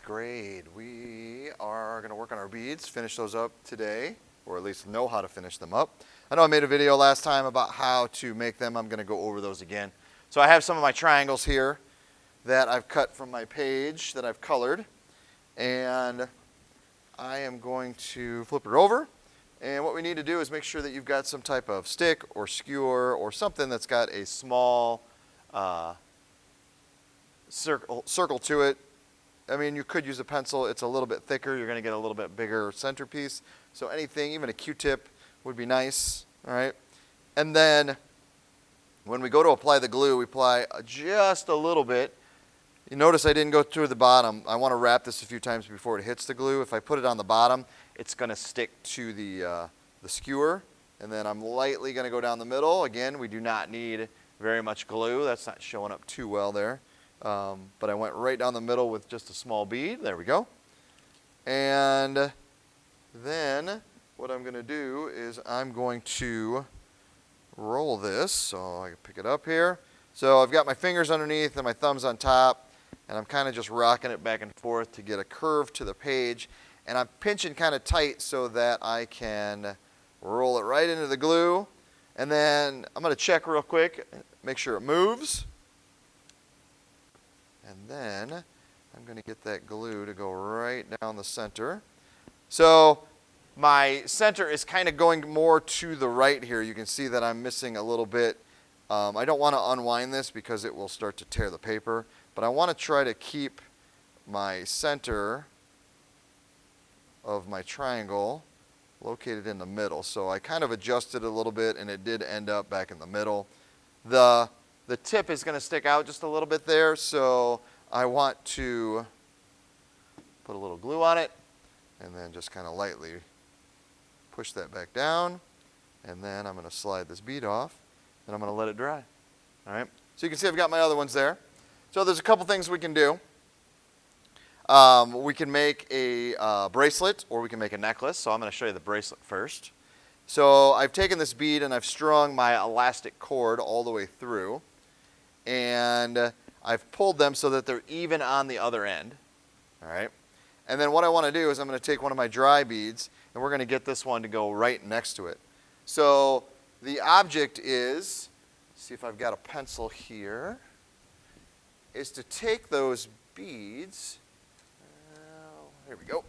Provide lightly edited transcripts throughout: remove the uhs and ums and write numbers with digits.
grade. We are going to work on our beads, finish those up today, or at least know how to finish them up. I know I made a video last time about how to make them. I'm going to go over those again. So I have some of my triangles here that I've cut from my page that I've colored, and I am going to flip it over. And what we need to do is make sure that you've got some type of stick or skewer or something that's got a small circle to it. I mean, you could use a pencil. It's a little bit thicker. You're going to get a little bit bigger centerpiece. So anything, even a Q-tip would be nice, all right? And then when we go to apply the glue, we apply just a little bit. You notice I didn't go through the bottom. I want to wrap this a few times before it hits the glue. If I put it on the bottom, it's going to stick to the skewer. And then I'm lightly going to go down the middle. Again, we do not need very much glue. That's not showing up too well there. But I went right down the middle with just a small bead. There we go. And then what I'm going to do is I'm going to roll this. So I can pick it up here. So I've got my fingers underneath and my thumbs on top. And I'm kind of just rocking it back and forth to get a curve to the page. And I'm pinching kind of tight so that I can roll it right into the glue. And then I'm going to check real quick, make sure it moves. And then I'm going to get that glue to go right down the center. So my center is kind of going more to the right here. You can see that I'm missing a little bit. I don't want to unwind this because it will start to tear the paper. But I want to try to keep my center of my triangle located in the middle. So I kind of adjusted it a little bit and it did end up back in the middle. The tip is going to stick out just a little bit there, so I want to put a little glue on it and then just kind of lightly push that back down, and then I'm going to slide this bead off and I'm going to let it dry. All right, so you can see I've got my other ones there. So there's a couple things we can do. We can make a bracelet or we can make a necklace, so I'm going to show you the bracelet first. So I've taken this bead and I've strung my elastic cord all the way through. And I've pulled them so that they're even on the other end, all right? And then what I want to do is I'm going to take one of my dry beads and we're going to get this one to go right next to it. So the object is, let's see if I've got a pencil here, is to take those beads, here we go,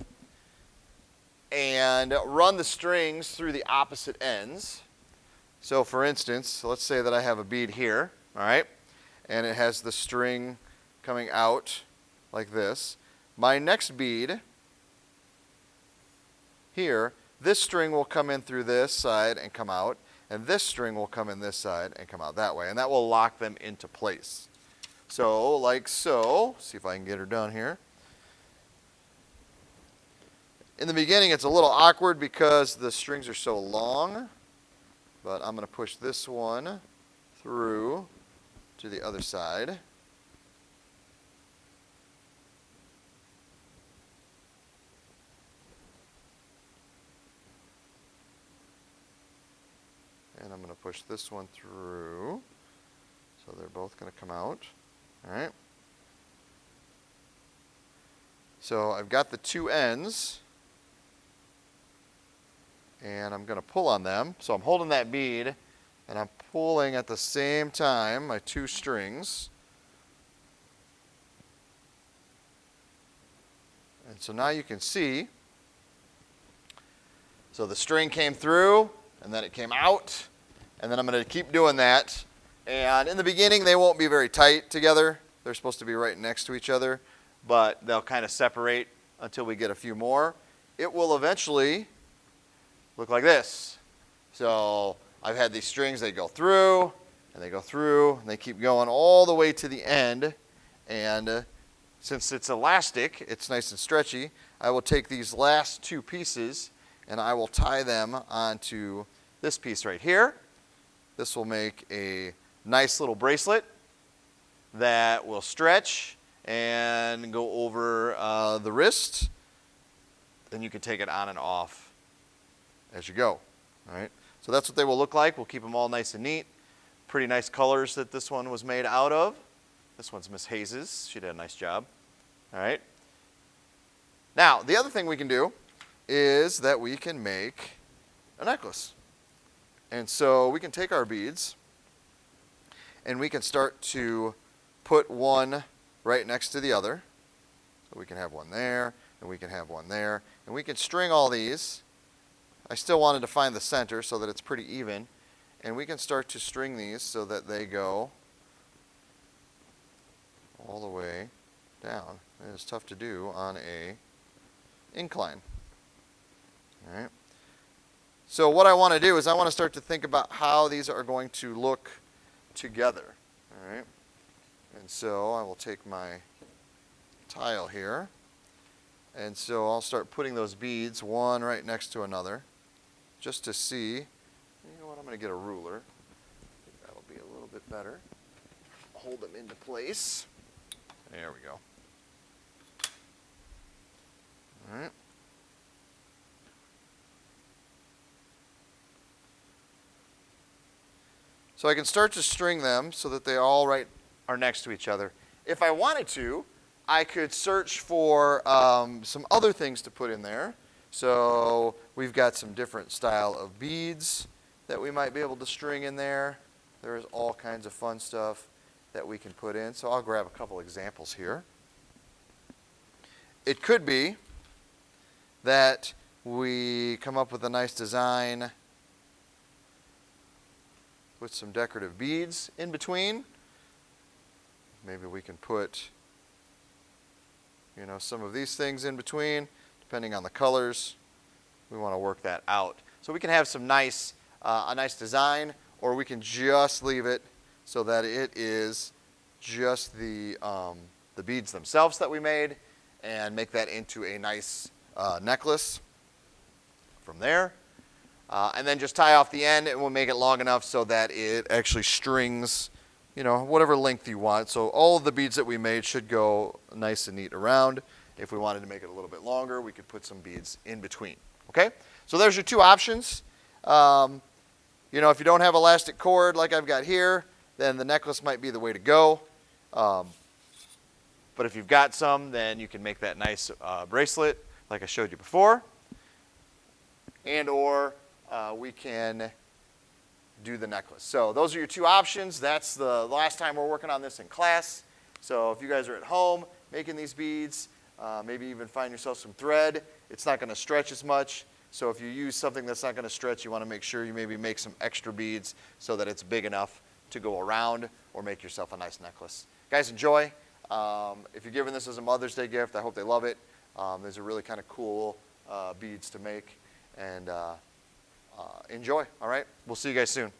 and run the strings through the opposite ends. So for instance, let's say that I have a bead here, all right? And it has the string coming out like this. My next bead here, this string will come in through this side and come out, and this string will come in this side and come out that way, and that will lock them into place. So like so, see if I can get her done here. In the beginning it's a little awkward because the strings are so long, but I'm going to push this one through to the other side. And I'm going to push this one through. So they're both going to come out. All right. So I've got the two ends. And I'm going to pull on them. So I'm holding that bead and I'm pulling at the same time my two strings. And so now you can see, so the string came through and then it came out, and then I'm going to keep doing that. And in the beginning they won't be very tight together. They're supposed to be right next to each other, but they'll kind of separate until we get a few more. It will eventually look like this. So I've had these strings, they go through, and they go through, and they keep going all the way to the end. And since it's elastic, it's nice and stretchy, I will take these last two pieces and I will tie them onto this piece right here. This will make a nice little bracelet that will stretch and go over the wrist. Then you can take it on and off as you go. All right. So that's what they will look like. We'll keep them all nice and neat. Pretty nice colors that this one was made out of. This one's Miss Hayes's. She did a nice job. All right. Now, the other thing we can do is that we can make a necklace. And so we can take our beads and we can start to put one right next to the other. So we can have one there, and we can have one there, and we can string all these. I still wanted to find the center so that it's pretty even, and we can start to string these so that they go all the way down. And it's tough to do on a incline. All right. So what I want to do is I want to start to think about how these are going to look together. All right. And so I will take my tile here, and so I'll start putting those beads one right next to another just to see. You know what, I'm going to get a ruler. I think that'll be a little bit better. Hold them into place. There we go. All right. So I can start to string them so that they all are next to each other. If I wanted to, I could search for some other things to put in there. So we've got some different style of beads that we might be able to string in there. There's all kinds of fun stuff that we can put in. So I'll grab a couple examples here. It could be that we come up with a nice design with some decorative beads in between. Maybe we can put, some of these things in between, depending on the colors. We want to work that out. So we can have some nice, a nice design, or we can just leave it so that it is just the beads themselves that we made, and make that into a nice necklace from there. And then just tie off the end, and we'll make it long enough so that it actually strings, whatever length you want. So all of the beads that we made should go nice and neat around. If we wanted to make it a little bit longer, we could put some beads in between. Okay? So there's your two options. If you don't have elastic cord like I've got here, then the necklace might be the way to go. But if you've got some, then you can make that nice bracelet like I showed you before. And or we can do the necklace. So those are your two options. That's the last time we're working on this in class. So if you guys are at home making these beads, maybe even find yourself some thread. It's not going to stretch as much. So if you use something that's not going to stretch, you want to make sure you maybe make some extra beads so that it's big enough to go around, or make yourself a nice necklace. Guys, enjoy. If you're giving this as a Mother's Day gift, I hope they love it. These are really kind of cool beads to make. And enjoy, all right? We'll see you guys soon.